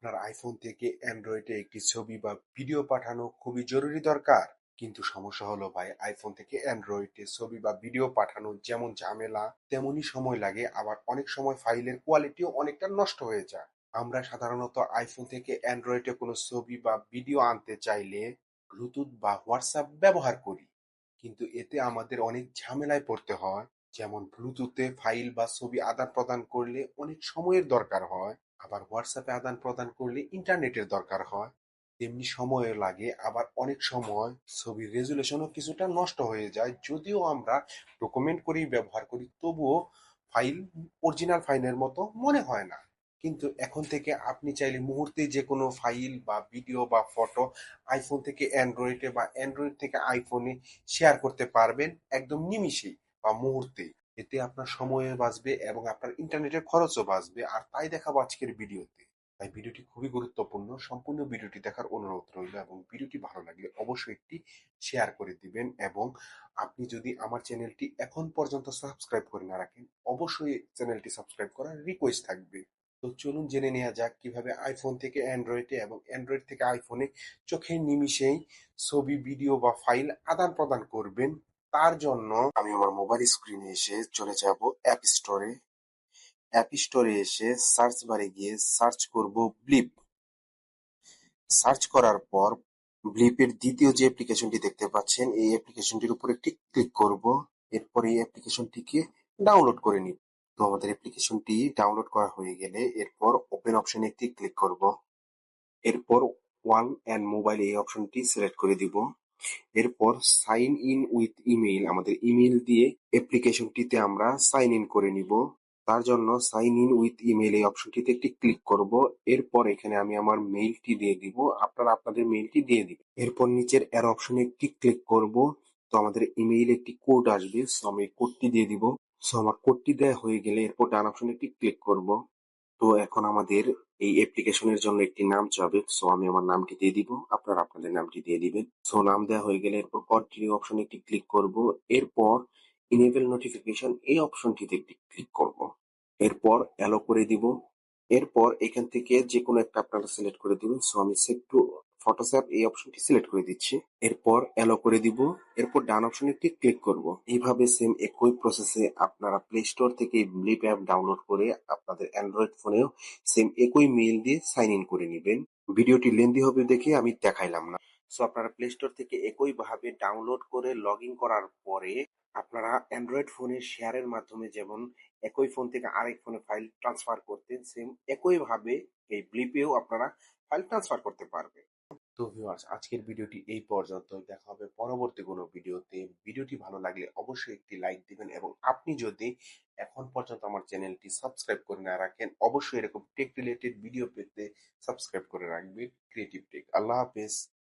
আপনার আইফোন থেকে অ্যান্ড্রয়েডে একটি ছবি বা ভিডিও পাঠানো খুবই জরুরি দরকার। কিন্তু সমস্যা হলো ভাই, আইফোন থেকে অ্যান্ড্রয়েডে ছবি বা ভিডিও পাঠানো যেমন ঝামেলা তেমনই সময় লাগে, আবার অনেক সময় ফাইলের কোয়ালিটিও অনেকটা নষ্ট হয়ে যায়। আমরা সাধারণত আইফোন থেকে অ্যান্ড্রয়েডে কোনো ছবি বা ভিডিও আনতে চাইলে ব্লুটুথ বা হোয়াটসঅ্যাপ ব্যবহার করি, কিন্তু এতে আমাদের অনেক ঝামেলায় পড়তে হয়। যেমন ব্লুটুথে ফাইল বা ছবি আদান প্রদান করলে অনেক সময়ের দরকার হয়, আবার হোয়াটসঅ্যাপে আদান প্রদান করলে ইন্টারনেটের দরকার হয়, তেমনি সময়ও লাগে। আবার অনেক সময় ছবির রেজুলেশনও কিছুটা নষ্ট হয়ে যায়, যদিও আমরা ডকুমেন্ট করেই ব্যবহার করি, তবুও ফাইল অরিজিনাল ফাইলের মতো মনে হয় না। কিন্তু এখন থেকে আপনি চাইলে মুহূর্তেই যে কোনো ফাইল বা ভিডিও বা ফটো আইফোন থেকে অ্যান্ড্রয়েডে বা অ্যান্ড্রয়েড থেকে আইফোনে শেয়ার করতে পারবেন, একদম নিমিষেই বা মুহূর্তেই। এতে আপনার সময়ও বাঁচবে এবং আপনার ইন্টারনেটের খরচও বাঁচবে। আর তাই দেখাবো আজকের ভিডিওতে। তাই ভিডিওটি খুবই গুরুত্বপূর্ণ, সম্পূর্ণ ভিডিওটি দেখার অনুরোধ রইল, এবং ভিডিওটি ভালো লাগলে অবশ্যই একটি শেয়ার করে দিবেন। এবং আপনি যদি আমার চ্যানেলটি এখন পর্যন্ত সাবস্ক্রাইব করে না রাখেন, অবশ্যই চ্যানেলটি সাবস্ক্রাইব করার রিকোয়েস্ট থাকবে। তো চলুন জেনে নেওয়া যাক কিভাবে আইফোন থেকে অ্যান্ড্রয়েডে এবং অ্যান্ড্রয়েড থেকে আইফোনে চোখের নিমিষেই ছবি, ভিডিও বা ফাইল আদান প্রদান করবেন। তার জন্য আমি আমার মোবাইল স্ক্রিনে এসে চলে যাব অ্যাপ স্টোরে। অ্যাপ স্টোরে এসে সার্চ বারে গিয়ে সার্চ করব ব্লিপ। সার্চ করার পর ব্লিপের দ্বিতীয় যে অ্যাপ্লিকেশনটি দেখতে পাচ্ছেন, এই অ্যাপ্লিকেশনটির উপর একটি ক্লিক করব। এরপর এই অ্যাপ্লিকেশনটিকে ডাউনলোড করে নিব। তো আমাদের অ্যাপ্লিকেশনটি ডাউনলোড করা হয়ে গেলে এরপর ওপেন অপশনে একটি ক্লিক করব। এরপর ওয়ান অ্যান্ড মোবাইল এই অপশনটি সিলেক্ট করে দিব। এরপর সাইন ইন উইথ ইমেইল, আমাদের ইমেইল দিয়ে অ্যাপ্লিকেশনটিতে আমরা সাইন ইন করে নিব। তার জন্য সাইন ইন উইথ ইমেইল এই অপশনটিতে একটি ক্লিক করব। এরপর এখানে আমি আমার মেইলটি দিয়ে দিব, আপনারা আপনাদের মেইলটি দিয়ে দিবেন। এরপর নিচের অ্যারো অপশনে একটি ক্লিক করব। তো আমাদের ইমেইলে একটি কোড আসবে, সো আমি কোডটি দিয়ে দিব। সো আমার কোডটি দেওয়া হয়ে গেলে এরপর ডান অপশনে একটি ক্লিক করব। তো এখন আমাদের এই অ্যাপ্লিকেশনের জন্য একটি নাম চাবে, সো আমি আমার নামটি দিয়ে দিব, আপনারা আপনাদের নামটি দিয়ে দিবেন। সো নাম দেওয়া হয়ে গেলে এরপর কন্টিনিউ অপশনে একটি ক্লিক করব। এরপর ইনেবল নোটিফিকেশন এই অপশনটিতে একটি ক্লিক করব। এরপর অ্যালো করে দিব। এরপর এখান থেকে যে কোনো একটা আপনারা সিলেক্ট করে দিবেন। সো আমি সেভ টু ফটোস অ্যাপ এই অপশনটি সিলেক্ট করে দিচ্ছি। এরপর অ্যালো করে দিব। এরপর ডান অপশনে একটি ক্লিক করব। এইভাবে সেম একই প্রসেসে আপনারা প্লে স্টোর থেকে ব্লিপ অ্যাপ ডাউনলোড করে আপনাদের অ্যান্ড্রয়েড ফোনেও সেম একই মেইল দিয়ে সাইন ইন করে নিবেন। ভিডিওটি লেন্দি হবে দেখে আমি দেখাইলাম না। সো আপনারা প্লে স্টোর থেকে একই ভাবে ডাউনলোড করে লগ ইন করার পরে আপনারা অ্যান্ড্রয়েড ফোনে শেয়ারের মাধ্যমে যেমন একই ফোন থেকে আরেক ফোনে ফাইল ট্রান্সফার করতেন, সেম একই ভাবে এই ব্লিপেও আপনারা ফাইল ট্রান্সফার করতে পারবেন। তো ভিউয়ার্স, আজকের ভিডিওটি এই পর্যন্ত। দেখা হবে পরবর্তী কোনো ভিডিওতে। ভিডিওটি ভালো লাগলে অবশ্যই একটি লাইক দিবেন, এবং আপনি যদি এখন পর্যন্ত আমার চ্যানেলটি সাবস্ক্রাইব করে না রাখেন, অবশ্যই এরকম টেক রিলেটেড ভিডিও পেতে সাবস্ক্রাইব করে রাখবেন। Creative take. আল্লাহ হাফেজ।